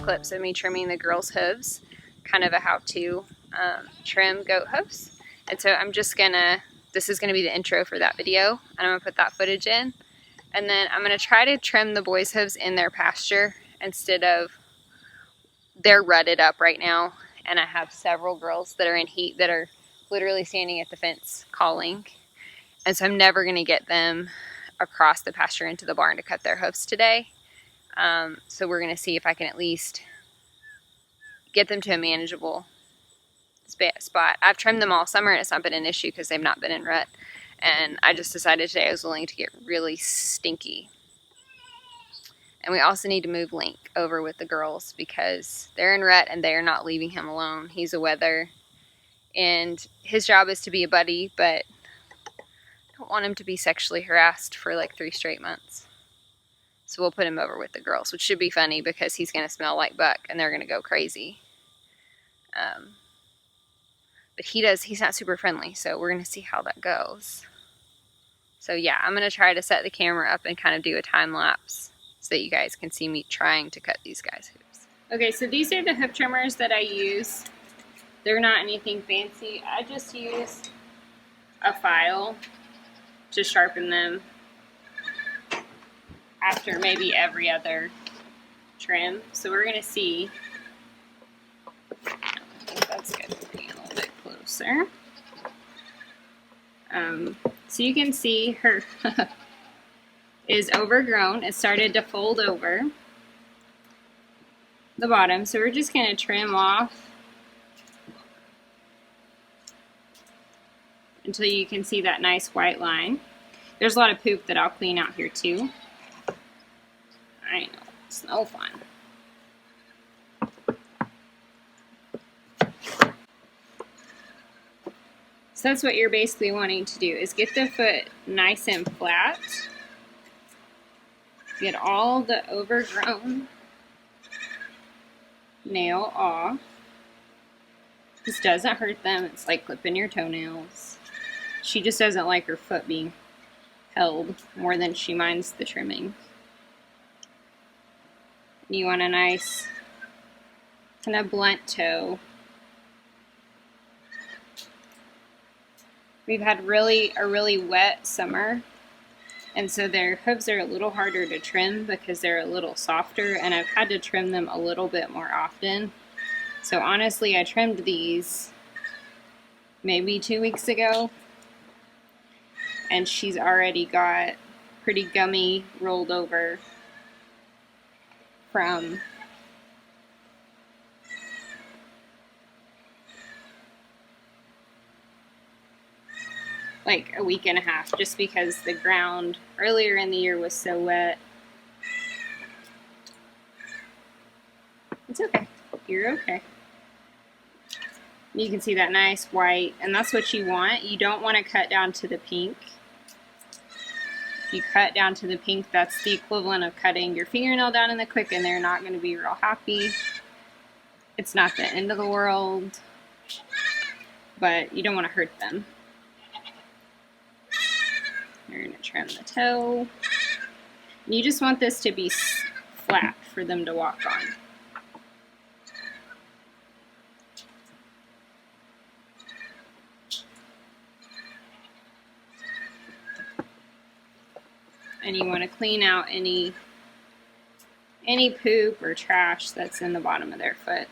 clips of me trimming the girls' hooves, kind of a how-to trim goat hooves. And so I'm just gonna, this is gonna be the intro for that video, and I'm gonna put that footage in. And then I'm gonna try to trim the boys' hooves in their pasture instead of, they're rutted up right now. And I have several girls that are in heat that are literally standing at the fence calling. And so I'm never gonna get them across the pasture into the barn to cut their hoofs today. So we're gonna see if I can at least get them to a manageable spot. I've trimmed them all summer and it's not been an issue because they've not been in rut. And I just decided today I was willing to get really stinky. And we also need to move Link over with the girls because they're in rut and they are not leaving him alone. He's a wether and his job is to be a buddy, but I don't want him to be sexually harassed for like 3 straight months. So we'll put him over with the girls, which should be funny because he's going to smell like Buck and they're going to go crazy. But he's not super friendly, so we're going to see how that goes. So yeah, I'm going to try to set the camera up and kind of do a time lapse so that you guys can see me trying to cut these guys' hooves. Okay, so these are the hoof trimmers that I use. They're not anything fancy. I just use a file to sharpen them after maybe every other trim. So we're going to see. I think that's good. Bring it a little bit closer. So you can see her is overgrown. It started to fold over the bottom. So we're just going to trim off until you can see that nice white line. There's a lot of poop that I'll clean out here too. I know, it's no fun. So that's what you're basically wanting to do, is get the foot nice and flat. Get all the overgrown nail off. This doesn't hurt them. It's like clipping your toenails. She just doesn't like her foot being held more than she minds the trimming. You want a nice kind of blunt toe. We've had a really wet summer, and so their hooves are a little harder to trim because they're a little softer, and I've had to trim them a little bit more often. So honestly, I trimmed these maybe 2 weeks ago, and she's already got pretty gummy rolled over from like a week and a half, just because the ground earlier in the year was so wet. It's okay. You're okay. You can see that nice white, and that's what you want. You don't want to cut down to the pink. If you cut down to the pink, that's the equivalent of cutting your fingernail down in the quick, and they're not going to be real happy. It's not the end of the world, but you don't want to hurt them. You're going to trim the toe. And you just want this to be flat for them to walk on. And you want to clean out any poop or trash that's in the bottom of their foot.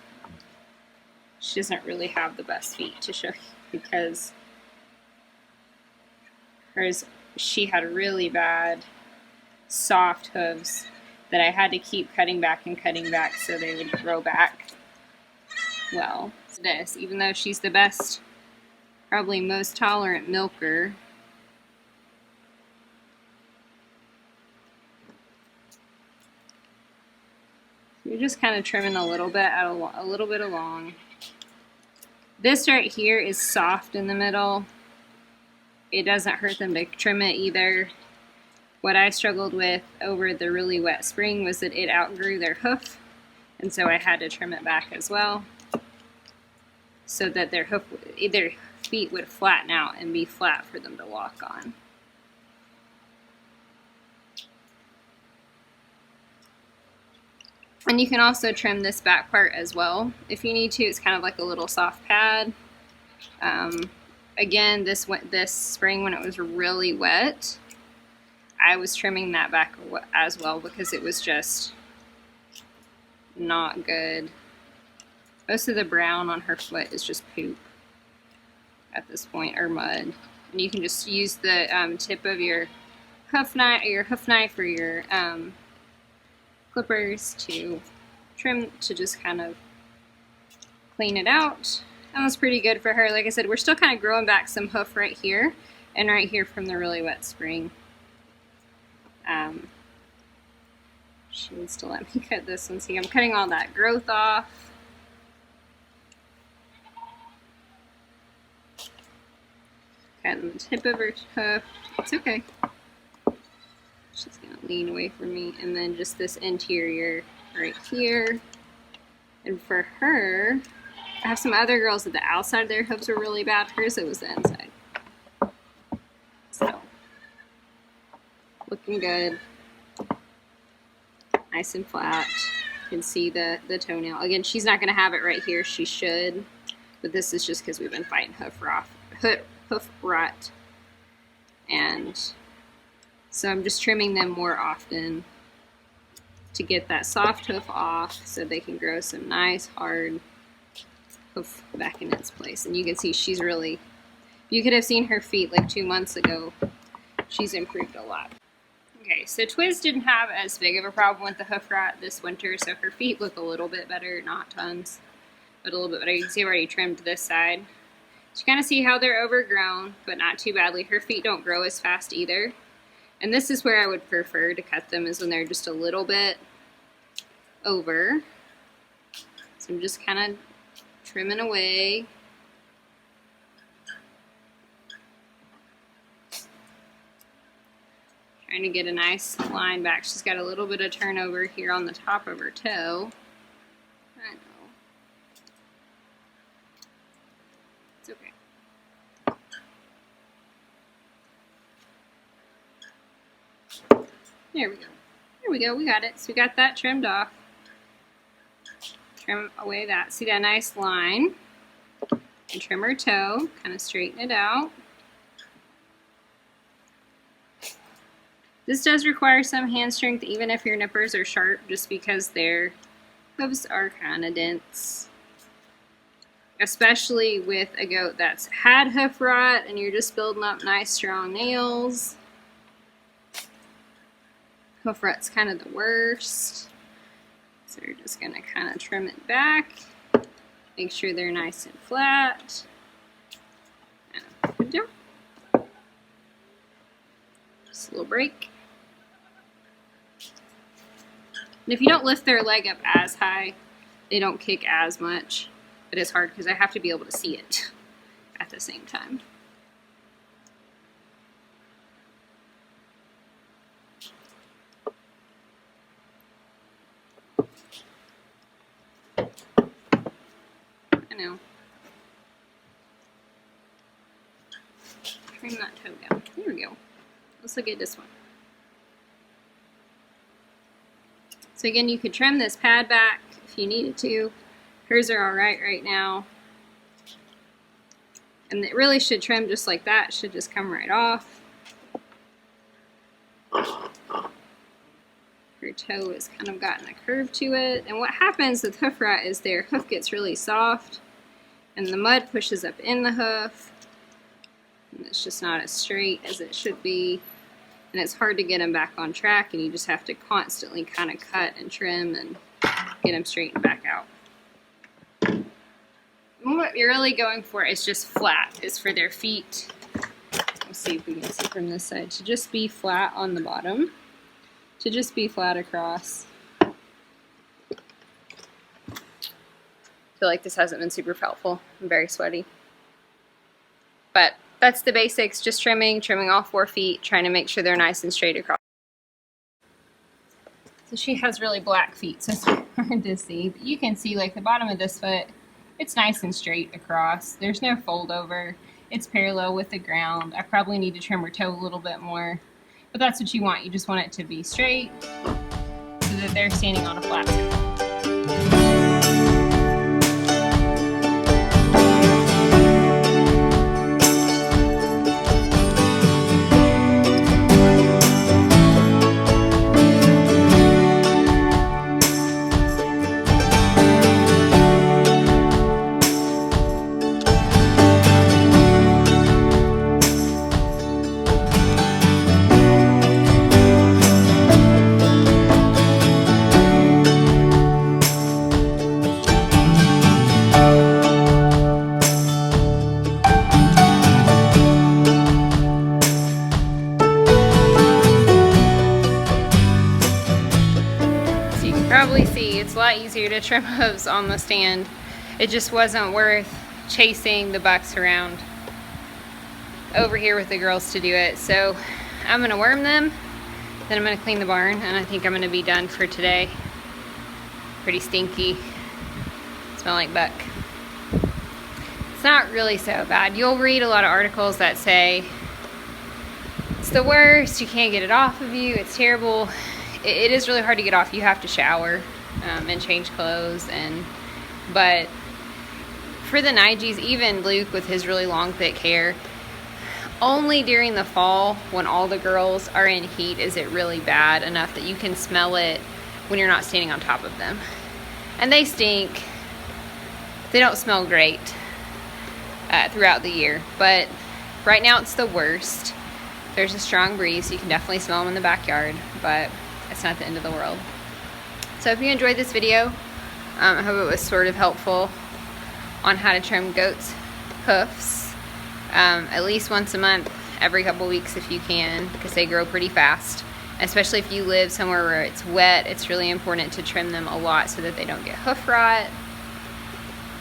She doesn't really have the best feet to show you because she had really bad soft hooves that I had to keep cutting back and cutting back so they would grow back well. This, even though she's the best, probably most tolerant milker, you're just kind of trimming a little bit along. This right here is soft in the middle. It doesn't hurt them to trim it either. What I struggled with over the really wet spring was that it outgrew their hoof, and so I had to trim it back as well so that their feet would flatten out and be flat for them to walk on. And you can also trim this back part as well if you need to. It's kind of like a little soft pad. Again, this spring when it was really wet, I was trimming that back as well because it was just not good. Most of the brown on her foot is just poop at this point, or mud. And you can just use the tip of your hoof knife or your clippers to trim, to just kind of clean it out. That was pretty good for her. Like I said, we're still kind of growing back some hoof right here and right here from the really wet spring. She needs to let me cut this one. See, I'm cutting all that growth off. Cutting the tip of her hoof. It's okay. She's gonna lean away from me. And then just this interior right here. And for her, I have some other girls that the outside of their hooves were really bad. Hers, it was the inside. So, looking good. Nice and flat. You can see the toenail. Again, she's not gonna have it right here. She should. But this is just because we've been fighting hoof rot. And so I'm just trimming them more often to get that soft hoof off so they can grow some nice hard hoof back in its place. And you can see she's really, you could have seen her feet like 2 months ago. She's improved a lot. Okay, so Twiz didn't have as big of a problem with the hoof rot this winter, so her feet look a little bit better, not tons, but a little bit better. You can see I've already trimmed this side. So you kind of see how they're overgrown, but not too badly. Her feet don't grow as fast either. And this is where I would prefer to cut them, is when they're just a little bit over. So I'm just kind of trimming away. Trying to get a nice line back. She's got a little bit of turnover here on the top of her toe. I know. It's okay. There we go. There we go. We got it. So we got that trimmed off. Trim away that. See that nice line? And trim her toe. Kind of straighten it out. This does require some hand strength, even if your nippers are sharp, just because their hooves are kind of dense. Especially with a goat that's had hoof rot and you're just building up nice strong nails. Hoof rot's kind of the worst. So we're just going to kind of trim it back. Make sure they're nice and flat. And good job. Just a little break. And if you don't lift their leg up as high, they don't kick as much. But it's hard because I have to be able to see it at the same time. I know. Trim that toe down. There we go. Let's look at this one. So again, you could trim this pad back if you needed to. Hers are all right now. And it really should trim just like that. It should just come right off. Her toe has kind of gotten a curve to it. And what happens with hoof rot is their hoof gets really soft and the mud pushes up in the hoof. And it's just not as straight as it should be. And it's hard to get them back on track, and you just have to constantly kind of cut and trim and get them straightened back out. And what you're really going for is just flat, is for their feet. Let's see if we can see from this side. To just be flat on the bottom. To just be flat across. I feel like this hasn't been super helpful. I'm very sweaty. But that's the basics, just trimming all 4 feet, trying to make sure they're nice and straight across. So she has really black feet, so it's hard to see. But you can see like the bottom of this foot, it's nice and straight across. There's no fold over. It's parallel with the ground. I probably need to trim her toe a little bit more, but that's what you want. You just want it to be straight so that they're standing on a flat toe. to trim hooves on the stand. It just wasn't worth chasing the bucks around over here with the girls to do it. So I'm gonna worm them, then I'm gonna clean the barn, and I think I'm gonna be done for today. Pretty stinky, smell like buck. It's not really so bad. You'll read a lot of articles that say it's the worst, you can't get it off of you, it's terrible. It is really hard to get off. You have to shower and change clothes, but for the Nigis, even Luke with his really long thick hair, only during the fall when all the girls are in heat is it really bad enough that you can smell it when you're not standing on top of them. And they stink. They don't smell great throughout the year, but right now it's the worst. There's a strong breeze, so you can definitely smell them in the backyard, but it's not the end of the world. So if you enjoyed this video, I hope it was sort of helpful on how to trim goats' hoofs. At least once a month, every couple weeks if you can, because they grow pretty fast. Especially if you live somewhere where it's wet, it's really important to trim them a lot so that they don't get hoof rot.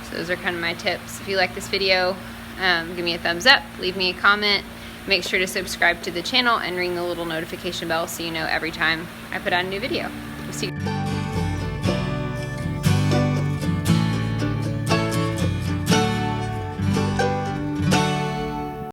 So those are kind of my tips. If you like this video, give me a thumbs up, leave me a comment. Make sure to subscribe to the channel and ring the little notification bell so you know every time I put out a new video. We'll see you.